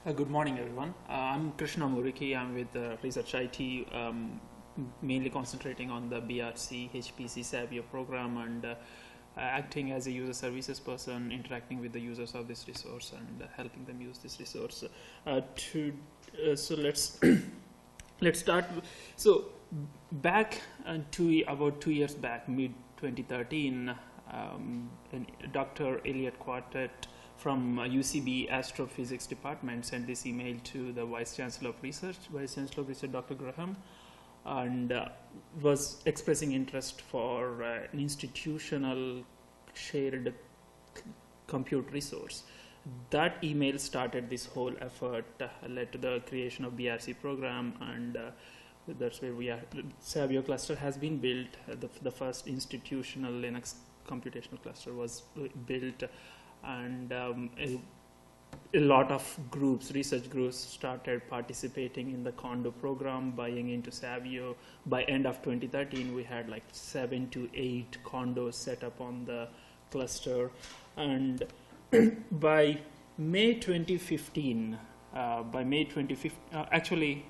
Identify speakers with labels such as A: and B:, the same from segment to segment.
A: Good morning, everyone. I'm Krishna Muriki. I'm with Research IT, mainly concentrating on the BRC, HPC Savio program and acting as a user services person, interacting with the users of this resource and helping them use this resource. So let's let's start. So back about 2 years back, mid 2013, Dr. Elliot Quartet from UCB Astrophysics Department sent this email to the Vice Chancellor of Research, Dr. Graham, and was expressing interest for an institutional shared compute resource. That email started this whole effort, led to the creation of BRC program, and that's where we are. Savio cluster has been built. The first institutional Linux computational cluster was built, and a lot of groups, research groups, started participating in the Condo program, buying into Savio. By end of 2013, we had like 7 to 8 condos set up on the cluster, and by May 2015, actually,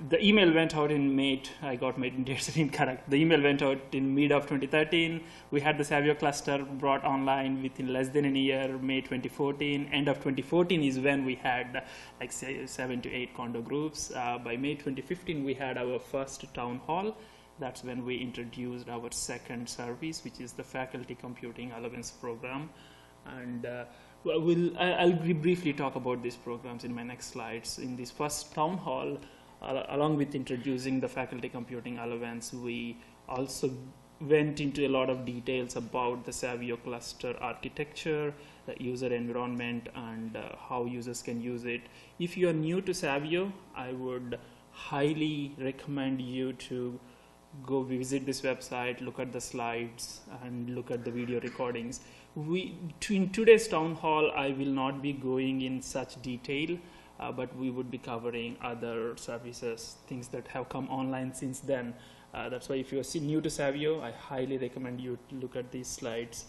A: the email went out in May. I got my dates incorrect. The email went out in mid of 2013. We had the Savio cluster brought online within less than a year, May 2014. End of 2014 is when we had like 7 to 8 condo groups. By May 2015, we had our first town hall. That's when we introduced our second service, which is the Faculty Computing Allowance program. And I'll briefly talk about these programs in my next slides. In this first town hall, along with introducing the Faculty Computing Allowance, we also went into a lot of details about the Savio cluster architecture, the user environment, and how users can use it. If you are new to Savio, I would highly recommend you to go visit this website, look at the slides, and look at the video recordings. In today's town hall, I will not be going in such detail, but we would be covering other services, things that have come online since then. That's why if you are new to Savio, I highly recommend you to look at these slides.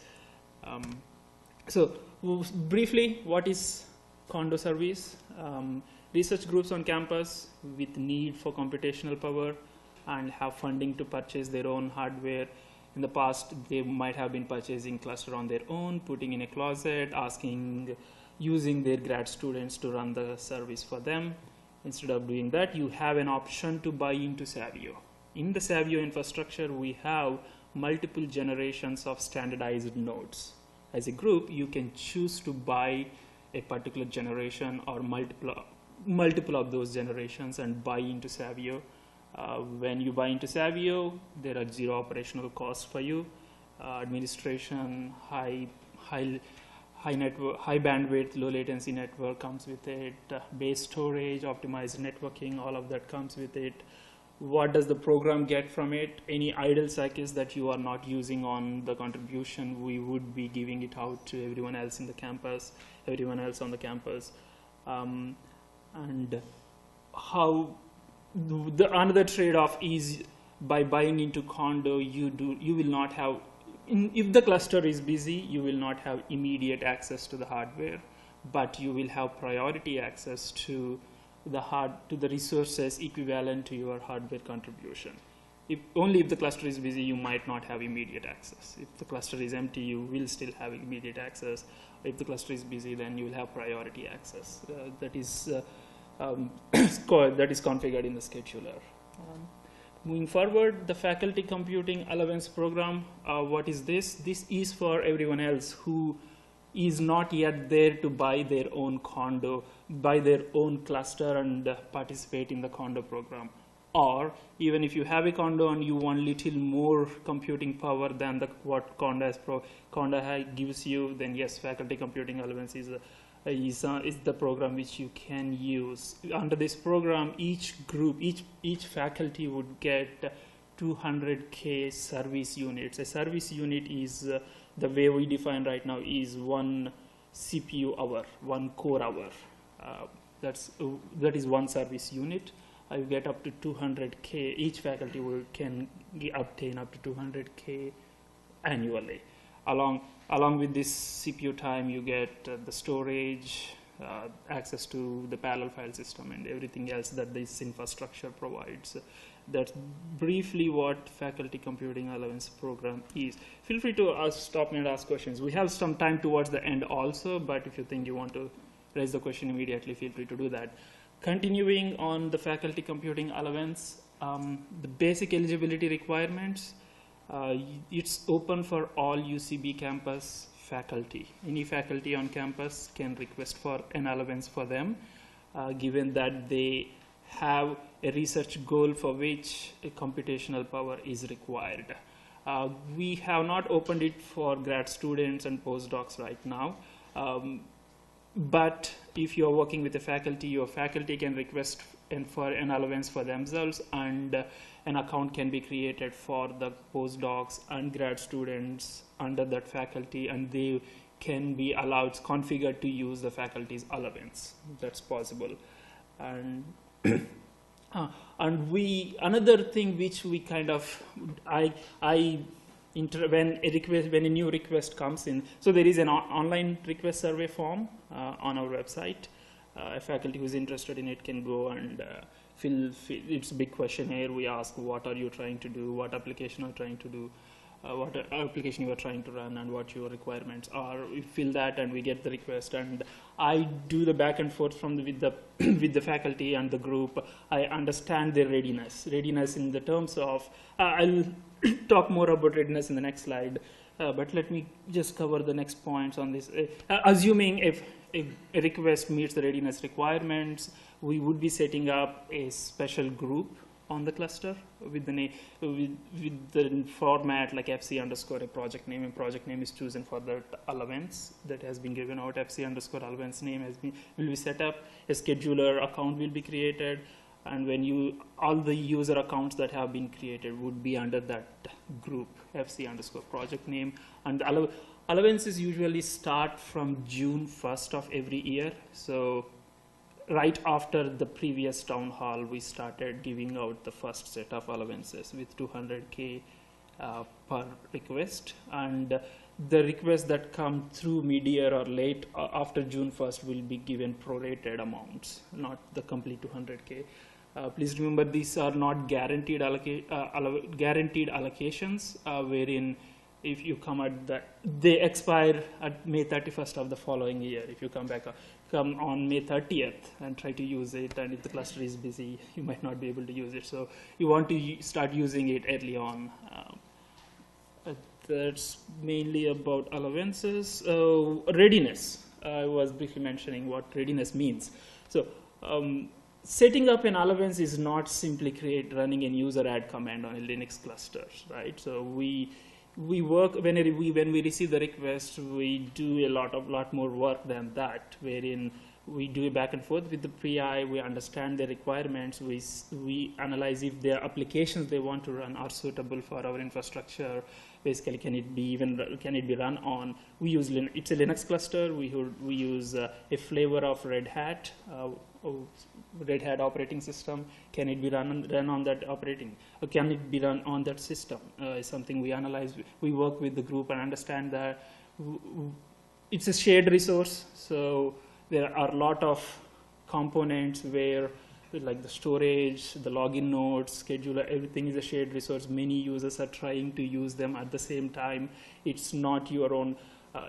A: So briefly, what is Condo service? Research groups on campus with need for computational power and have funding to purchase their own hardware. In the past, they might have been purchasing cluster on their own, putting in a closet, using their grad students to run the service for them. Instead of doing that, you have an option to buy into Savio. In the Savio infrastructure, we have multiple generations of standardized nodes. As a group, you can choose to buy a particular generation or multiple of those generations and buy into Savio. When you buy into Savio, there are zero operational costs for you. Administration, high bandwidth, low latency network comes with it. Base storage, optimized networking, all of that comes with it. What does the program get from it? Any idle circuits that you are not using on the contribution, we would be giving it out to everyone else in the campus, everyone else on the campus. And how another trade-off is by buying into Condo, you will not have. If the cluster is busy, you will not have immediate access to the hardware, but you will have priority access to the resources equivalent to your hardware contribution. Only if the cluster is busy, you might not have immediate access. If the cluster is empty, you will still have immediate access. If the cluster is busy, then you will have priority access. That is configured in the scheduler. Moving forward, the Faculty Computing Allowance program, what is this? This is for everyone else who is not yet there to buy their own condo, buy their own cluster and participate in the Condo program. Or even if you have a condo and you want little more computing power than what Condo gives you, then yes, Faculty Computing Allowance is the program which you can use. Under this program, each faculty would get 200K service units. A service unit is, the way we define right now, is one CPU hour, one core hour. That is one service unit. I get up to 200K. Each faculty can obtain up to 200K annually. Along with this CPU time, you get the storage, access to the parallel file system and everything else that this infrastructure provides. That's briefly what Faculty Computing Allowance program is. Feel free to stop me and ask questions. We have some time towards the end also, but if you think you want to raise the question immediately, feel free to do that. Continuing on the Faculty Computing Allowance, the basic eligibility requirements, it's open for all UCB campus faculty. Any faculty on campus can request for an allowance for them, given that they have a research goal for which a computational power is required. We have not opened it for grad students and postdocs right now, but if you are working with a faculty, your faculty can request for an allowance for themselves, and an account can be created for the postdocs and grad students under that faculty, and they can be allowed, configured to use the faculty's allowance. That's possible. And another thing which we kind of, when a new request comes in, so there is an online request survey form on our website. A faculty who is interested in it can go and fill it's a big questionnaire. We ask what are you trying to do, what application are you trying to do, what application you are trying to run, and what your requirements are. We fill that and we get the request, and I do the back and forth with the faculty and the group. I understand their readiness in the terms of, I'll talk more about readiness in the next slide, but let me just cover the next points on this. Assuming if a request meets the readiness requirements, we would be setting up a special group on the cluster with the format like FC underscore a project name, and project name is chosen for that allowance that has been given out. FC underscore allowance name will be set up. A scheduler account will be created, and when all the user accounts that have been created would be under that group FC underscore project name. And the allowances usually start from June 1st of every year. So right after the previous town hall, we started giving out the first set of allowances with 200K per request, and the requests that come through mid-year or late after June 1st will be given prorated amounts, not the complete 200K. Please remember, these are not guaranteed allocations, wherein if you come at they expire at May 31st of the following year. If you come on May 30th and try to use it, and if the cluster is busy, you might not be able to use it. So you want to start using it early on. That's mainly about allowances. Readiness. I was briefly mentioning what readiness means. So setting up an allowance is not simply running a user add command on a Linux cluster, right? So we work when we receive the request, we do a lot more work than that, wherein we do a back and forth with the PI, we understand the requirements, we analyze if their applications they want to run are suitable for our infrastructure. Basically, can it be run on? We use it's a Linux cluster. We use a flavor of Red Hat operating system. Can it be run on that operating? Or can it be run on that system? Is something we analyze. We work with the group and understand that it's a shared resource. So there are a lot of components where, like the storage, the login nodes, scheduler, everything is a shared resource. Many users are trying to use them at the same time. It's not your own.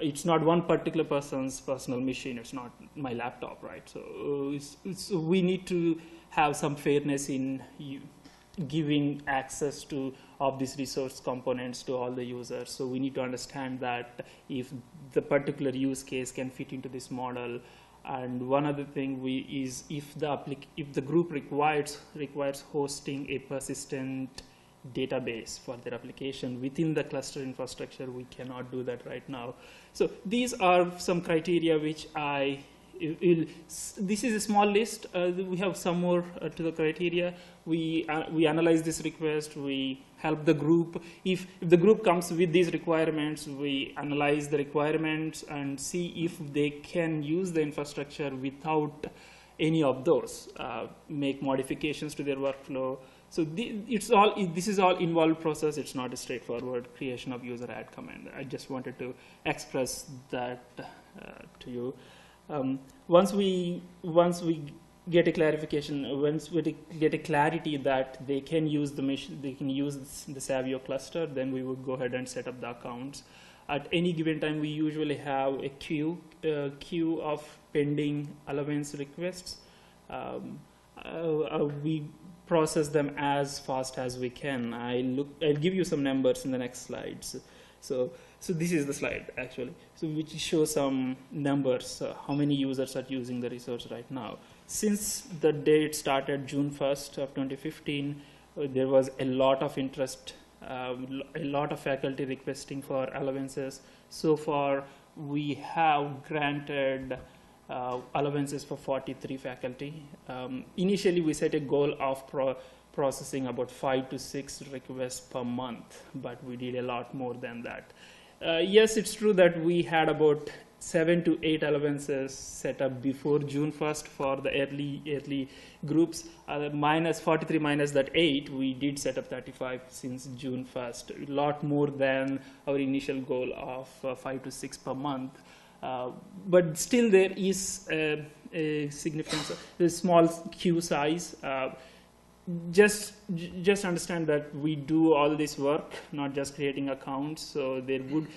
A: It's not one particular person's personal machine. It's not my laptop, right? So we need to have some fairness in giving access of these resource components to all the users. So we need to understand that if the particular use case can fit into this model. And one other thing is if the group requires hosting a persistent database for their application within the cluster infrastructure, we cannot do that right now. So these are some criteria which this is a small list. We have some more to the criteria. We analyze this request. We help the group. If the group comes with these requirements, we analyze the requirements and see if they can use the infrastructure without any of those, make modifications to their workflow. So this is all involved process. It's not a straightforward creation of user add command. I just wanted to express that to you. Once we get a clarification, once we get a clarity that they can use the machine, they can use the Savio cluster, then we would go ahead and set up the accounts. At any given time, we usually have a queue of pending allowance requests. We process them as fast as we can. I'll give you some numbers in the next slides. So this is the slide actually, so which shows some numbers, how many users are using the resource right now. Since the date started June 1st of 2015, there was a lot of interest, a lot of faculty requesting for allowances. So far, we have granted allowances for 43 faculty. Initially, we set a goal of processing about 5 to 6 requests per month, but we did a lot more than that. Yes, it's true that we had about 7 to 8 allowances set up before June 1st for the early groups. Minus 43 minus that 8, we did set up 35 since June 1st. A lot more than our initial goal of 5 to 6 per month. But still there is a significant, a small queue size. Just understand that we do all this work, not just creating accounts. So there would,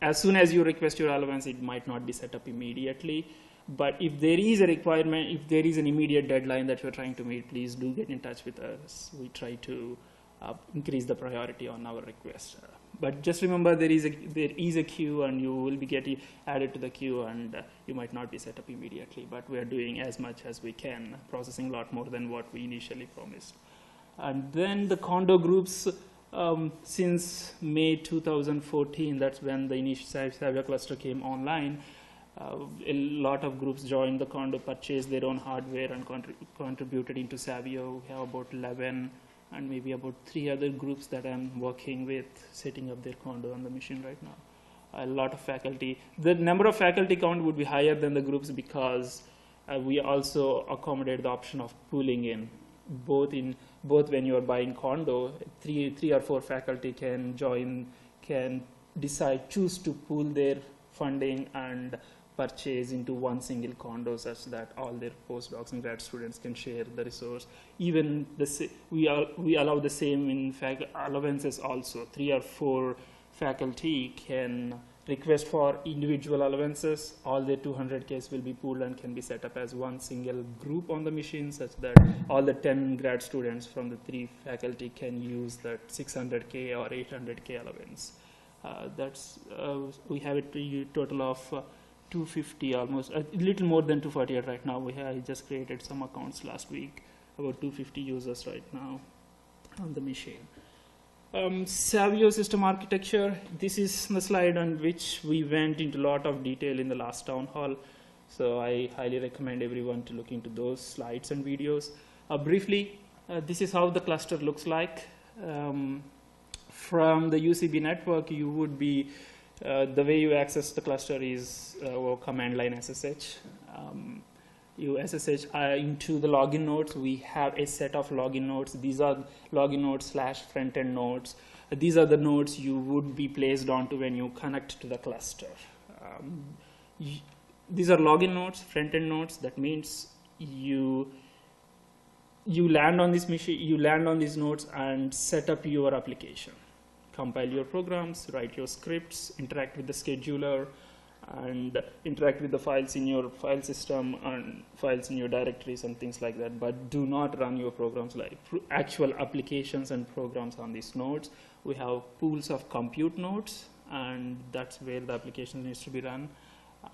A: as soon as you request your allowance, it might not be set up immediately. But if there is a requirement, if there is an immediate deadline that you're trying to meet, please do get in touch with us. We try to increase the priority on our requests. But just remember, there is a queue, and you will be getting added to the queue, and you might not be set up immediately. But we are doing as much as we can, processing a lot more than what we initially promised. And then the condo groups, since May 2014, that's when the initial Savio cluster came online. A lot of groups joined the condo, purchased their own hardware, and contributed into Savio. We have about 11. And maybe about 3 other groups that I'm working with, setting up their condo on the machine right now. A lot of faculty. The number of faculty count would be higher than the groups because we also accommodate the option of pooling in. Both when you are buying condo, three or 4 faculty can join, can choose to pool their funding and purchase into one single condo, such that all their postdocs and grad students can share the resource. Even we allow the same in allowances also. 3 or 4 faculty can request for individual allowances. All their 200Ks will be pooled and can be set up as one single group on the machine, such that all the 10 grad students from the 3 faculty can use that 600K or 800K allowance. We have a total of 250, almost a little more than 248 right now. I just created some accounts last week, about 250 users right now on the machine. Savio system architecture. This is the slide on which we went into a lot of detail in the last town hall. So I highly recommend everyone to look into those slides and videos. Briefly, this is how the cluster looks like. From the UCB network, you would be the way you access the cluster is command line SSH. You SSH into the login nodes. We have a set of login nodes. These are login nodes / front-end nodes. These are the nodes you would be placed onto when you connect to the cluster. These are login nodes, front-end nodes. That means you land on this machine, you land on these nodes and set up your application. Compile your programs, write your scripts, interact with the scheduler, and interact with the files in your file system and files in your directories and things like that. But do not run your programs like actual applications and programs on these nodes. We have pools of compute nodes, and that's where the application needs to be run.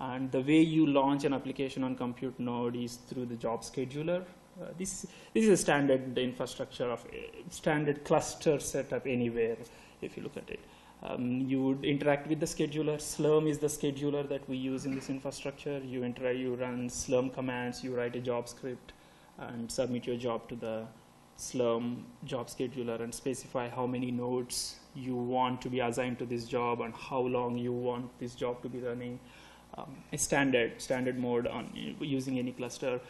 A: And the way you launch an application on compute node is through the job scheduler. This is a standard infrastructure of standard cluster setup anywhere. If you look at it, you would interact with the scheduler. Slurm is the scheduler that we use in this infrastructure. You run Slurm commands, you write a job script, and submit your job to the Slurm job scheduler and specify how many nodes you want to be assigned to this job and how long you want this job to be running. A standard mode on using any cluster.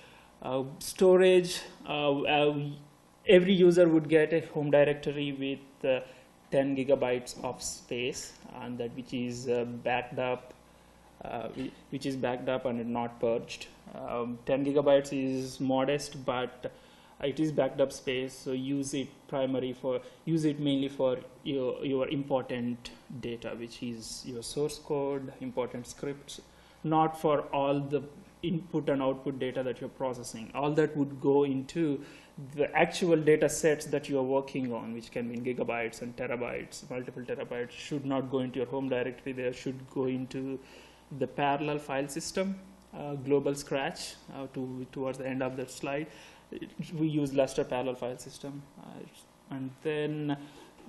A: Storage. Every user would get a home directory with 10 gigabytes of space, and that which is backed up which is backed up and not purged. 10 gigabytes is modest, but it is backed up space, so use it mainly for your important data, which is your source code, important scripts, not for all the input and output data that you're processing. All that would go into the actual data sets that you're working on, which can be in gigabytes and terabytes, multiple terabytes, should not go into your home directory. They should go into the parallel file system, global scratch, towards the end of that slide. We use Lustre parallel file system. And then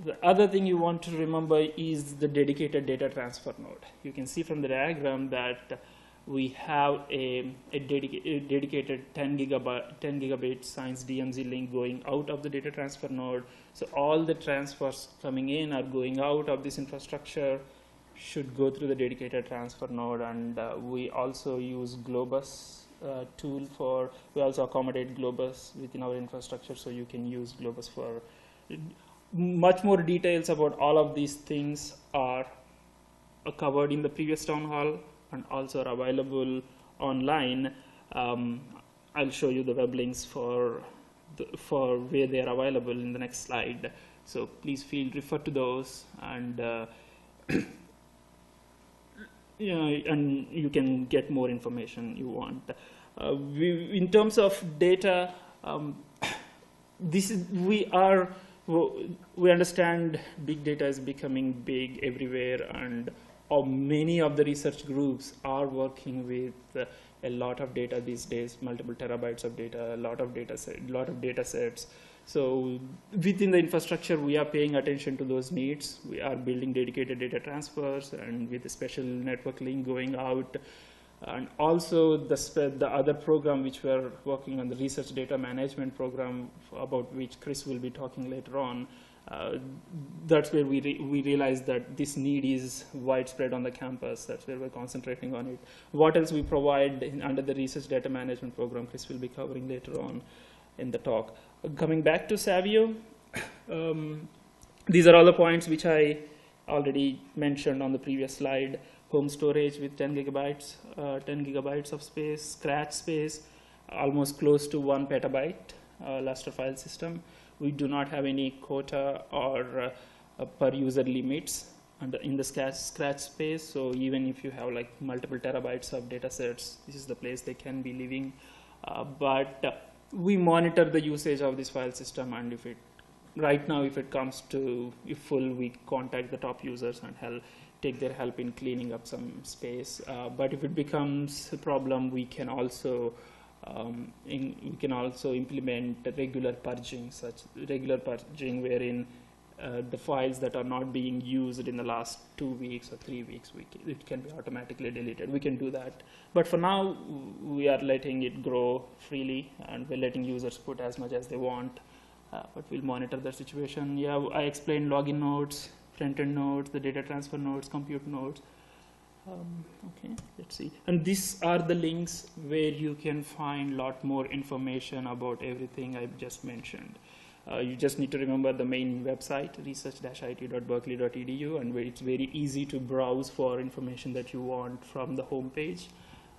A: the other thing you want to remember is the dedicated data transfer node. You can see from the diagram that we have a dedicated 10 gigabit science DMZ link going out of the data transfer node. So all the transfers coming in are going out of this infrastructure should go through the dedicated transfer node. And we also use Globus tool we also accommodate Globus within our infrastructure, so you can use Globus for much more details about all of these things are covered in the previous town hall and also are available online. I'll show you the web links for where they are available in the next slide. So please refer to those, and and you can get more information you want. In terms of data, we understand big data is becoming big everywhere, and many of the research groups are working with a lot of data these days, multiple terabytes of data, a lot of data sets. So within the infrastructure, we are paying attention to those needs. We are building dedicated data transfers and with a special network link going out. And also the other program which we are working on, the research data management program, about which Chris will be talking later on. That's where we realize that this need is widespread on the campus. That's where we're concentrating on it. What else we provide under the research data management program, Chris will be covering later on in the talk. Coming back to Savio, these are all the points which I already mentioned on the previous slide. Home storage with 10 gigabytes of space, scratch space, almost close to 1 petabyte Lustre file system. We do not have any quota or per user limits in the scratch space. So even if you have like multiple terabytes of data sets, this is the place they can be living. But we monitor the usage of this file system, and right now if it comes to full, we contact the top users and take their help in cleaning up some space. But if it becomes a problem, we can also implement regular purging, wherein the files that are not being used in the last 2 weeks or 3 weeks, it can be automatically deleted. We can do that. But for now, we are letting it grow freely, and we're letting users put as much as they want. But we'll monitor the situation. Yeah, I explained login nodes, front-end nodes, the data transfer nodes, compute nodes. Okay, let's see. And these are the links where you can find a lot more information about everything I've just mentioned. You just need to remember the main website, research-it.berkeley.edu, and where it's very easy to browse for information that you want from the home page.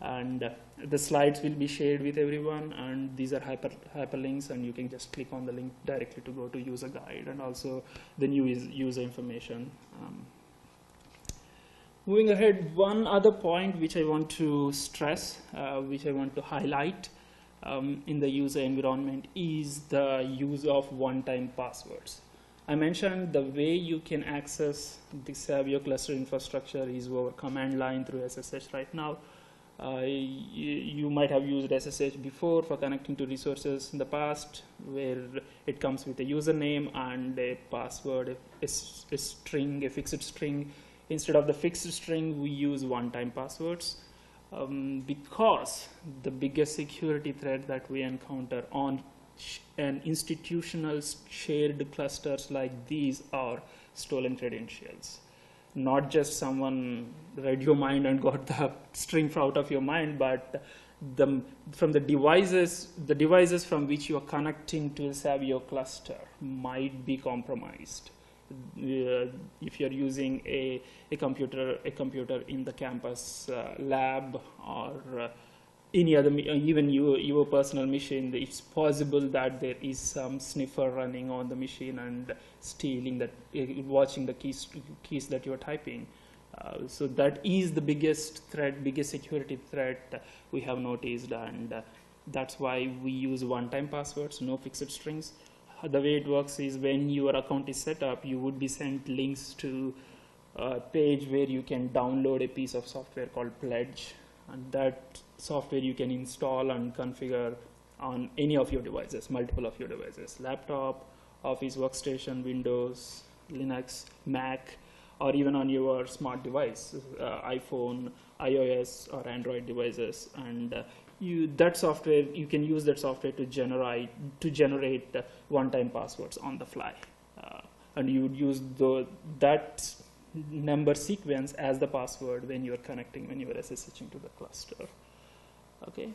A: And the slides will be shared with everyone, and these are hyperlinks, and you can just click on the link directly to go to user guide and also the new user information. Moving ahead, one other point which I want to stress, which I want to highlight in the user environment is the use of one-time passwords. I mentioned the way you can access the Savio cluster infrastructure is over command line through SSH right now. You might have used SSH before for connecting to resources in the past, where it comes with a username and a password, a string, a fixed string. Instead of the fixed string, we use one-time passwords because the biggest security threat that we encounter on institutional shared clusters like these are stolen credentials. Not just someone read your mind and got the string out of your mind, but from the devices from which you are connecting to the Savio cluster might be compromised. if you're using a computer in the campus lab or any other, even your personal machine, it's possible that there is some sniffer running on the machine and stealing that, watching the keys that you're typing. So that is the biggest threat, biggest security threat we have noticed, and that's why we use one-time passwords, no fixed strings. The way it works is when your account is set up, you would be sent links to a page where you can download a piece of software called Pledge, and that software you can install and configure on any of your devices, multiple of your devices, laptop, Office workstation, Windows, Linux, Mac, or even on your smart device, iPhone, iOS, or Android devices. And that software, you can use that software to generate one-time passwords on the fly, and you would use that number sequence as the password when you are connecting, when you are SSHing to the cluster. Okay,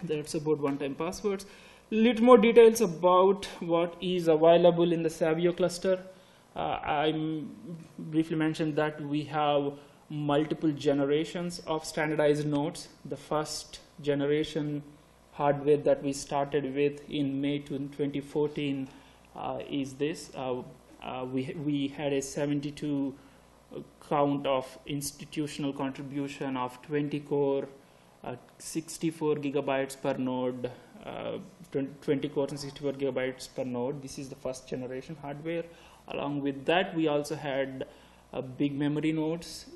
A: that's about one-time passwords. Little more details about what is available in the Savio cluster. I briefly mentioned that we have multiple generations of standardized nodes. The first generation hardware that we started with in May 2014 is this. We had a 72 count of institutional contribution of 20 core, 64 gigabytes per node, 20 cores and 64 gigabytes per node. This is the first generation hardware. Along with that, we also had big memory nodes,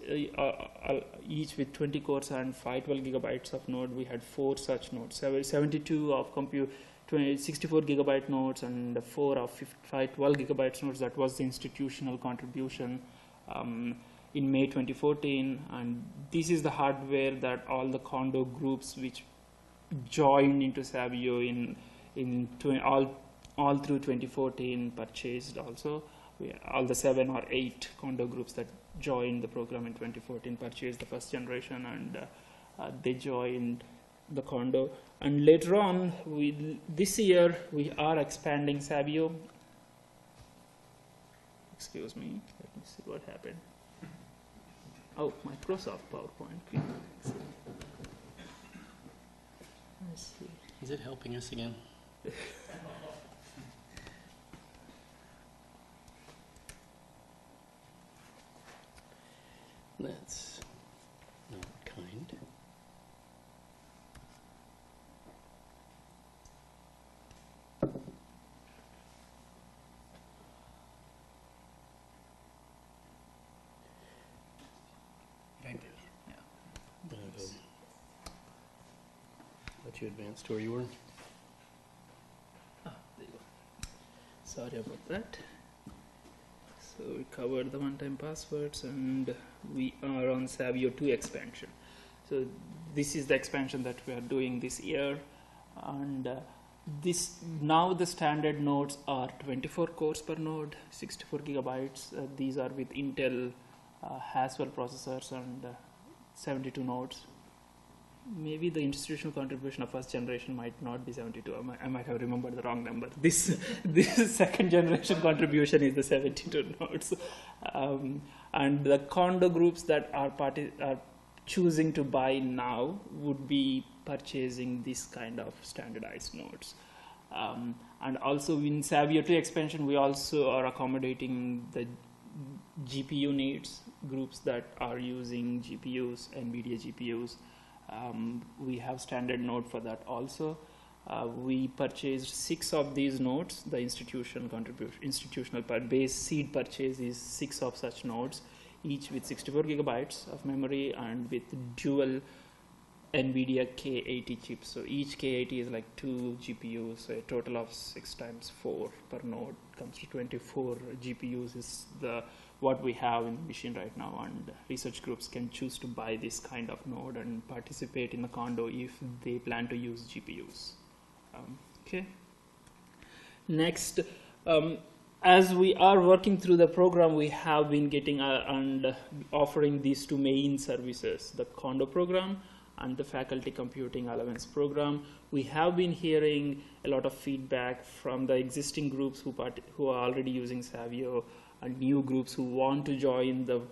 A: each with 20 cores and 512 gigabytes of node. We had 4 such nodes, 72 of 64 gigabyte nodes and 4 of 512 gigabytes nodes. That was the institutional contribution in May 2014, and this is the hardware that all the Condo groups which joined into Savio all through 2014 purchased also. All the 7 or 8 Condo groups that joined the program in 2014 purchased the first generation, and they joined the Condo. And later on, this year, we are expanding Savio. Excuse me, let me see what happened. Oh, Microsoft PowerPoint. Let's see.
B: Is it helping us again? That's not kind.
A: Right there. Yeah.
B: Let you advance to where you were.
A: There you go. Sorry about that. So we covered the one-time passwords, and we are on SAVIO-2 Expansion. So this is the expansion that we are doing this year, and now the standard nodes are 24 cores per node, 64 gigabytes. These are with Intel Haswell processors and 72 nodes. Maybe the institutional contribution of first generation might not be 72. I might have remembered the wrong number. This second generation contribution is the 72 nodes. And the Condo groups that are choosing to buy now would be purchasing this kind of standardized nodes. And also in SAVIO-2 Expansion, we also are accommodating the GPU needs, groups that are using GPUs, NVIDIA GPUs. We have standard node for that also. We purchased 6 of these nodes. The institutional base seed purchase is 6 of such nodes, each with 64 gigabytes of memory and with dual NVIDIA K80 chips. So each K80 is like 2 GPUs, so a total of 6 times 4 per node comes to 24 GPUs is what we have in the machine right now, and research groups can choose to buy this kind of node and participate in the Condo if they plan to use GPUs. Okay. Next, as we are working through the program, we have been getting and offering these 2 main services, the Condo program and the Faculty Computing Allowance program. We have been hearing a lot of feedback from the existing groups who are already using Savio, and new groups who want to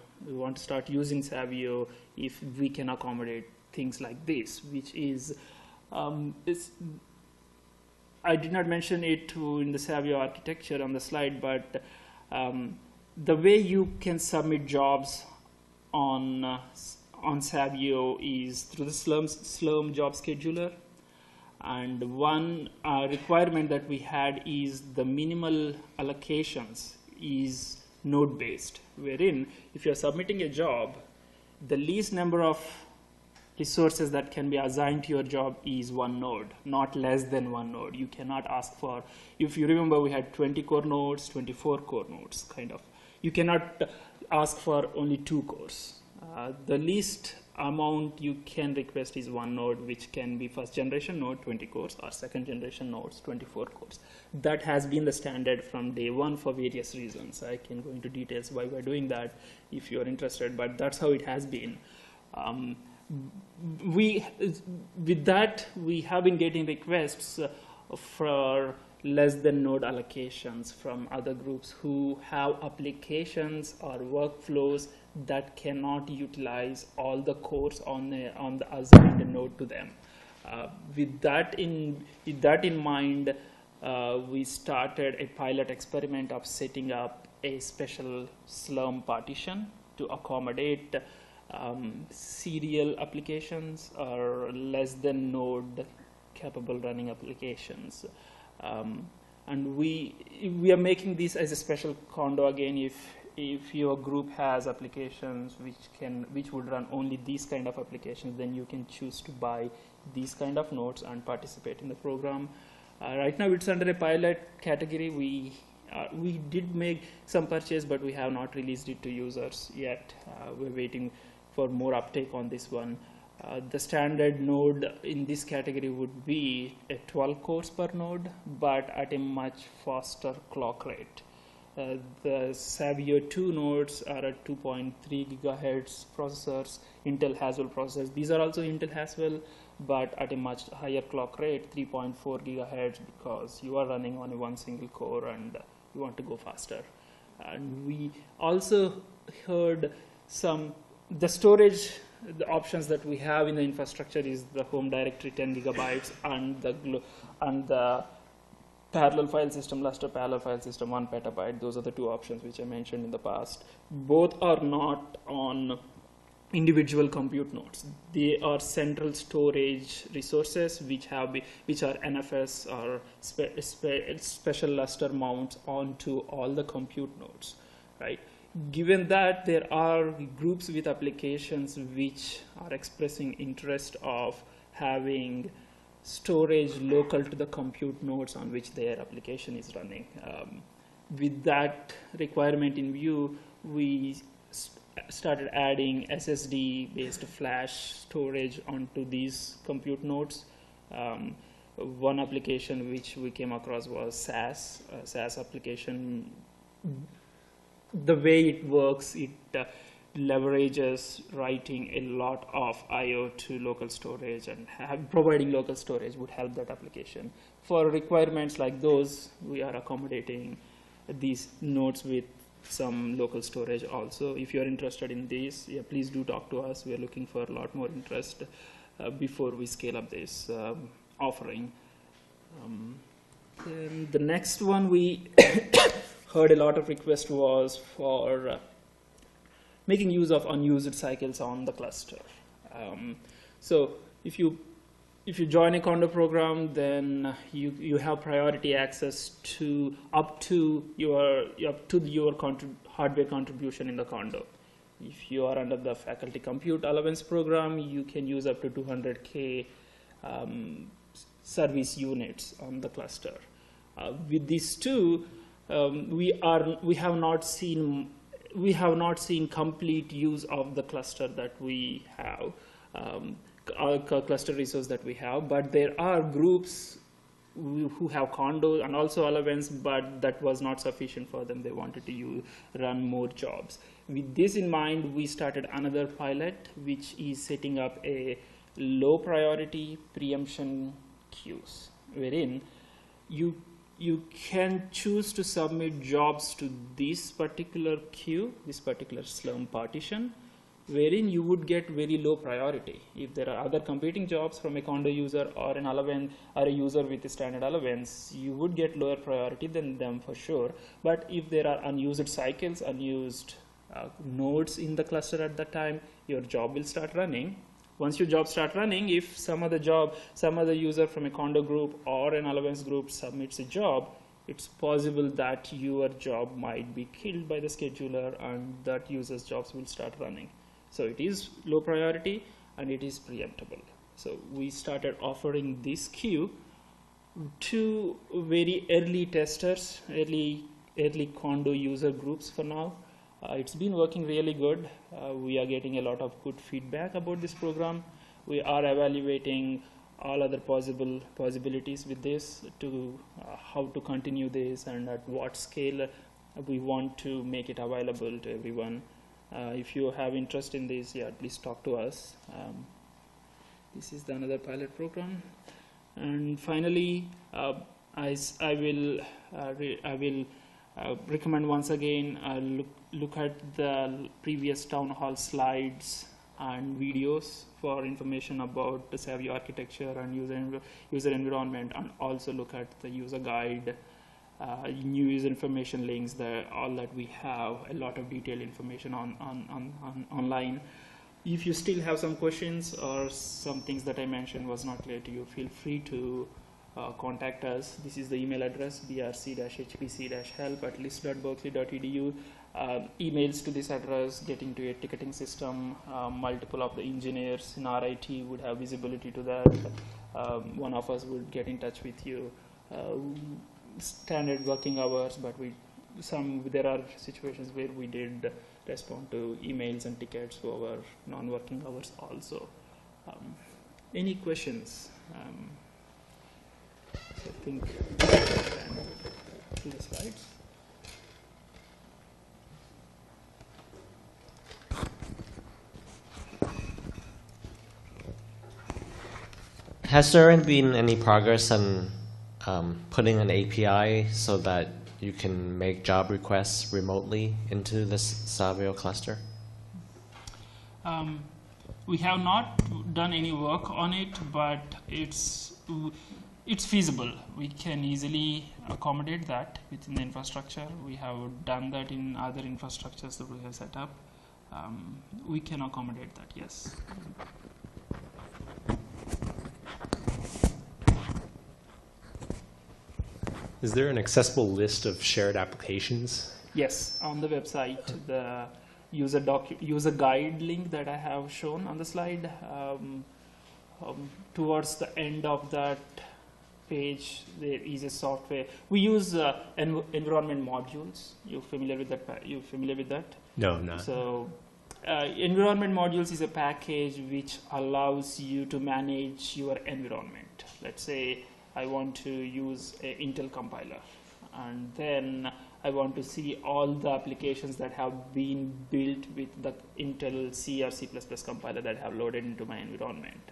A: start using Savio if we can accommodate things like this, which is I did not mention it in the Savio architecture on the slide, but the way you can submit jobs on Savio is through the Slurm job scheduler. And one requirement that we had is the minimal allocations is node based, wherein if you're submitting a job, the least number of resources that can be assigned to your job is one node, not less than one node. You cannot ask for, if you remember, we had 20 core nodes, 24 core nodes, kind of. You cannot ask for only 2 cores. The least amount you can request is one node, which can be first generation node, 20 cores, or second generation nodes, 24 cores. That has been the standard from day one for various reasons. I can go into details why we're doing that if you're interested, but that's how it has been. With that, we have been getting requests for less than node allocations from other groups who have applications or workflows that cannot utilize all the cores on the assigned node to them. With that in mind, we started a pilot experiment of setting up a special Slurm partition to accommodate serial applications or less than node capable running applications. And we are making this as a special condo again. If your group has applications which would run only these kind of applications, then you can choose to buy these kind of nodes and participate in the program. Right now it's under a pilot category. We did make some purchase, but we have not released it to users yet. We're waiting for more uptake on this one. The standard node in this category would be a 12 cores per node, but at a much faster clock rate. The SAVIO-2 nodes are at 2.3 gigahertz processors, Intel Haswell processors. These are also Intel Haswell, but at a much higher clock rate, 3.4 gigahertz, because you are running on one single core and you want to go faster. And we also heard the storage, the options that we have in the infrastructure is the home directory 10 gigabytes and the parallel file system, Lustre parallel file system 1 petabyte. Those are the two options which I mentioned in the past. Both are not on individual compute nodes. They are central storage resources which are NFS or special Lustre mounts onto all the compute nodes, right? Given that there are groups with applications which are expressing interest of having storage local to the compute nodes on which their application is running. With that requirement in view, we started adding SSD-based flash storage onto these compute nodes. One application which we came across was SAS application. The way it works, it leverages writing a lot of I/O to local storage, and providing local storage would help that application. For requirements like those, we are accommodating these nodes with some local storage also. If you're interested in these, yeah, please do talk to us. We're looking for a lot more interest before we scale up this offering. The next one we heard a lot of request was for making use of unused cycles on the cluster. So if you join a Condo program, then you have priority access to up to your hardware contribution in the Condo. If you are under the Faculty Compute Allowance program, you can use up to 200K service units on the cluster. With these two, we have not seen complete use of the cluster that we have, cluster resource that we have, but there are groups who have Condo and also Allowance, but that was not sufficient for them. They wanted to run more jobs. With this in mind, we started another pilot, which is setting up a low priority preemption queues, wherein you can choose to submit jobs to this particular queue, this particular slum partition, wherein you would get very low priority. If there are other competing jobs from a condo user or an allowance or a user with a standard allowance, you would get lower priority than them for sure. But if there are unused cycles, unused nodes in the cluster at that time, your job will start running. Once your job start running, if some other user from a condo group or an allowance group submits a job, it's possible that your job might be killed by the scheduler and that user's jobs will start running. So it is low priority and it is preemptible. So we started offering this queue to very early testers, early condo user groups for now. It's been working really good. We are getting a lot of good feedback about this program. We are evaluating all other possibilities with this to how to continue this and at what scale we want to make it available to everyone. If you have interest in this, yeah, please talk to us. This is another pilot program. And finally, I will recommend once again look at the previous town hall slides and videos for information about the Savio architecture and user environment, and also look at the user guide, new user information links, all that we have, a lot of detailed information on online. If you still have some questions or some things that I mentioned was not clear to you, feel free to contact us. This is the email address, brc-hpc-help@list.berkeley.edu. Emails to this address, getting to a ticketing system. Multiple of the engineers in RIT would have visibility to that. One of us would get in touch with you. Standard working hours, but there are situations where we did respond to emails and tickets for our non-working hours also. Any questions? I think I can do the slides.
C: Has there been any progress on putting an API so that you can make job requests remotely into this Savio cluster?
A: We have not done any work on it, but it's feasible. We can easily accommodate that within the infrastructure. We have done that in other infrastructures that we have set up. We can accommodate that, yes.
D: Is there an accessible list of shared applications?
A: Yes, on the website, the user guide link that I have shown on the slide, towards the end of that page, there is a software. We use environment modules. You familiar with that?
D: No, I'm not.
A: So environment modules is a package which allows you to manage your environment. Let's say I want to use an Intel compiler, and then I want to see all the applications that have been built with the Intel C or C++ compiler that have loaded into my environment.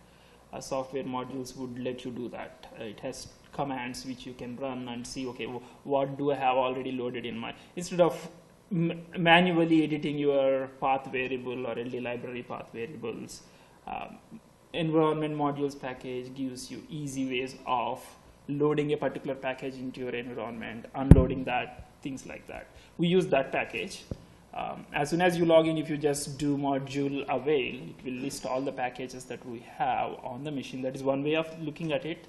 A: Software modules would let you do that. It has commands which you can run and see, okay, what do I have already loaded in my, instead of manually editing your path variable or LD library path variables, environment modules package gives you easy ways of loading a particular package into your environment, unloading that, things like that. We use that package. As soon as you log in, if you just do module avail, it will list all the packages that we have on the machine. That is one way of looking at it.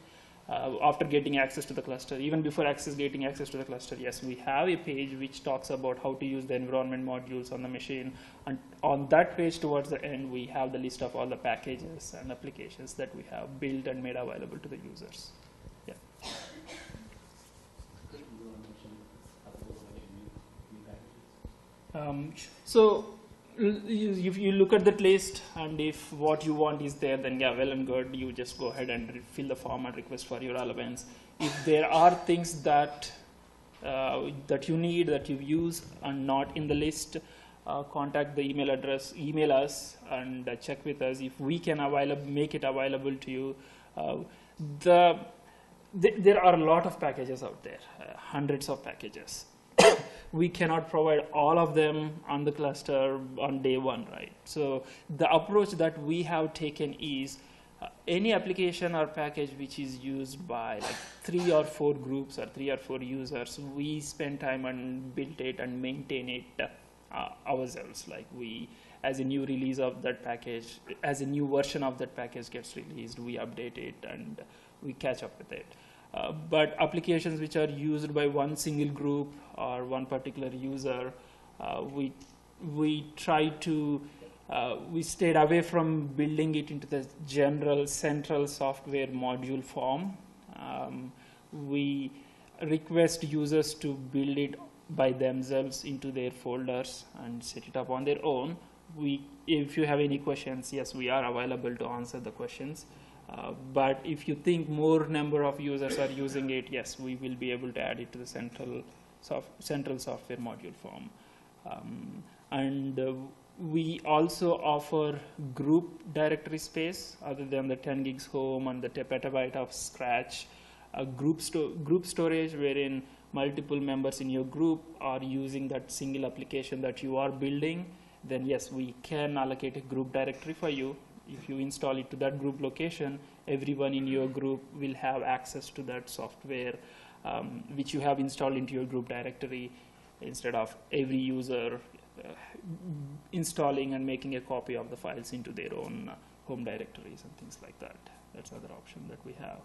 A: After getting access to the cluster, even before getting access to the cluster, yes, we have a page which talks about how to use the environment modules on the machine. And on that page towards the end, we have the list of all the packages and applications that we have built and made available to the users. Yeah. So if you look at that list, and if what you want is there, then yeah, well and good. You just go ahead and fill the form and request for your allowance. If there are things that that you need, that you use, and not in the list, contact the email address, email us, and check with us if we can make it available to you. There are a lot of packages out there, hundreds of packages. We cannot provide all of them on the cluster on day one, right? So the approach that we have taken is any application or package which is used by like 3 or 4 groups or 3 or 4 users, we spend time and build it and maintain it ourselves. Like as a new release of that package, as a new version of that package gets released, we update it and we catch up with it. But applications which are used by one single group or one particular user, we try to we stayed away from building it into the general central software module form. We request users to build it by themselves into their folders and set it up on their own. If you have any questions, yes, we are available to answer the questions. But if you think more number of users are using it, yes, we will be able to add it to the central software module form. We also offer group directory space other than the 10 gigs home and the petabyte of scratch. Group storage wherein multiple members in your group are using that single application that you are building. Then yes, we can allocate a group directory for you. If you install it to that group location, everyone in your group will have access to that software which you have installed into your group directory, instead of every user installing and making a copy of the files into their own home directories and things like that. That's another option that we have.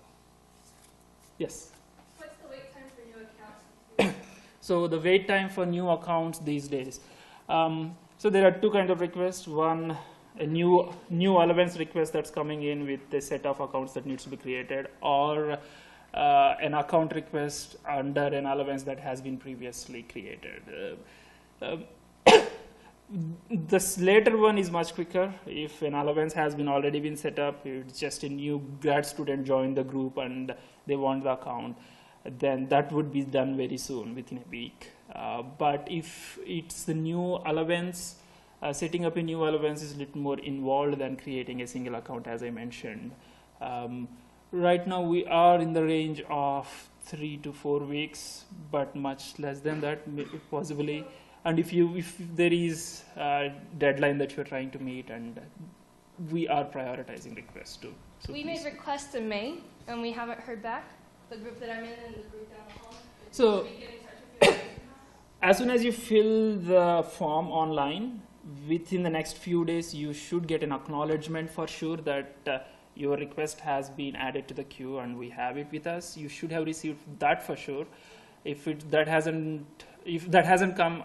A: Yes?
E: What's the wait time for new accounts?
A: So the wait time for new accounts these days. So there are 2 kinds of requests. One, a new allowance request that's coming in with a set of accounts that needs to be created, or an account request under an allowance that has been previously created. This later one is much quicker. If an allowance has already been set up, it's just a new grad student joined the group and they want the account, then that would be done very soon, within a week. But if it's the new allowance, setting up a new allowance is a little more involved than creating a single account, as I mentioned. Right now we are in the range of 3 to 4 weeks, but much less than that, possibly. And if there is a deadline that you're trying to meet, and we are prioritizing requests too. So
E: we made requests in May, and we haven't heard back. The group that I'm in and the group down the hall.
A: So as soon as you fill the form online, within the next few days, you should get an acknowledgement for sure that your request has been added to the queue and we have it with us. You should have received that for sure. If that hasn't come,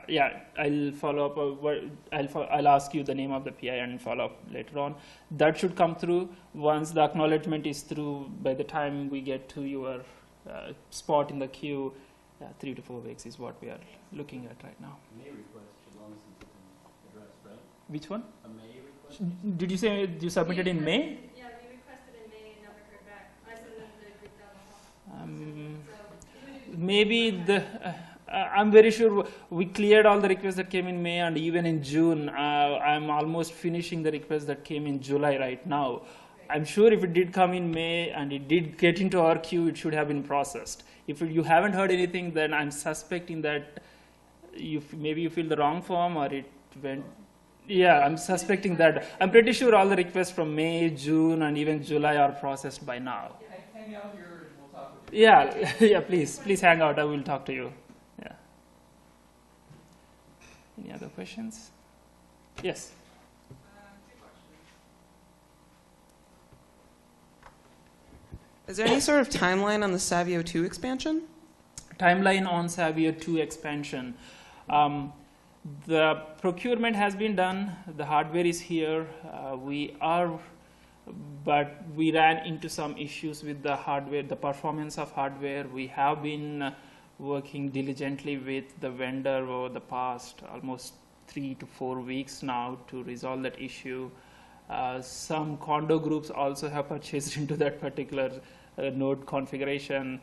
A: yeah, I'll follow up. I'll ask you the name of the PI and follow up later on. That should come through. Once the acknowledgement is through, by the time we get to your spot in the queue, 3 to 4 weeks is what we are looking at right now.
B: May request should long as it's addressed, right?
A: Which one?
B: A May request?
A: Did you say you submitted in May?
E: Yeah, we requested in May and never heard back. I sent them to the group down the hall.
A: Maybe I'm very sure we cleared all the requests that came in May, and even in June. I'm almost finishing the requests that came in July right now. I'm sure if it did come in May and it did get into our queue, it should have been processed. If you haven't heard anything, then I'm suspecting that maybe you filled the wrong form or it went. Yeah, I'm suspecting that. I'm pretty sure all the requests from May, June, and even July are processed by now.
F: Hang out here and we'll talk with you.
A: Yeah, please hang out. I will talk to you. Yeah. Any other questions? Yes.
F: 2 questions. Is there any sort of timeline on the SAVIO-2 expansion?
A: Timeline on SAVIO-2 expansion. The procurement has been done. The hardware is here. But we ran into some issues with the hardware, the performance of hardware. We have been working diligently with the vendor over the past almost 3 to 4 weeks now to resolve that issue. Some condo groups also have purchased into that particular node configuration.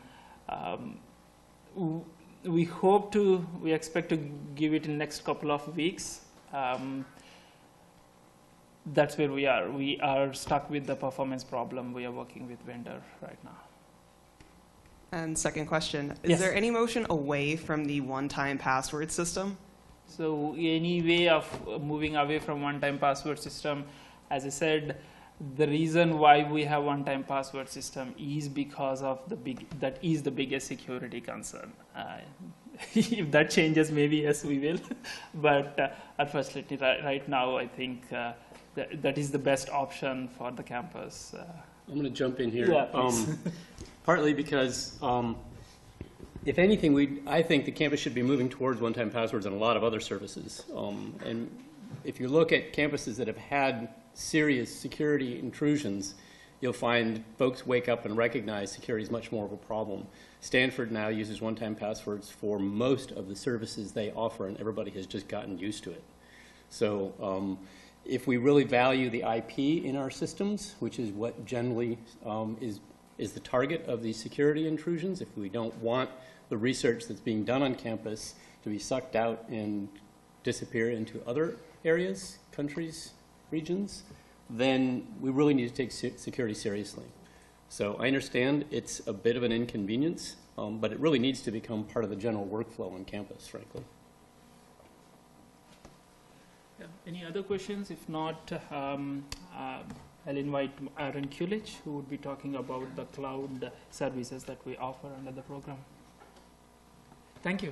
A: we expect to give it in next couple of weeks. That's where we are. We are stuck with the performance problem. We are working with vendor right now.
F: And second question, is
A: Yes.
F: there any motion away from the one-time password system?
A: So any way of moving away from one-time password system, as I said, the reason why we have one-time password system is because of that is the biggest security concern. If that changes, maybe yes, we will. But unfortunately, right now, I think that is the best option for the campus.
B: I'm going to jump in here.
A: Yeah, please.
B: Partly because, if anything, I think the campus should be moving towards one-time passwords and a lot of other services. And if you look at campuses that have had serious security intrusions, you'll find folks wake up and recognize security is much more of a problem. Stanford now uses one-time passwords for most of the services they offer, and everybody has just gotten used to it. So if we really value the IP in our systems, which is what generally is the target of these security intrusions, if we don't want the research that's being done on campus to be sucked out and disappear into other areas, countries, regions, then we really need to take security seriously. So I understand it's a bit of an inconvenience, but it really needs to become part of the general workflow on campus, frankly.
A: Yeah. Any other questions? If not, I'll invite Aaron Kulich, who would be talking about the cloud services that we offer under the program. Thank you.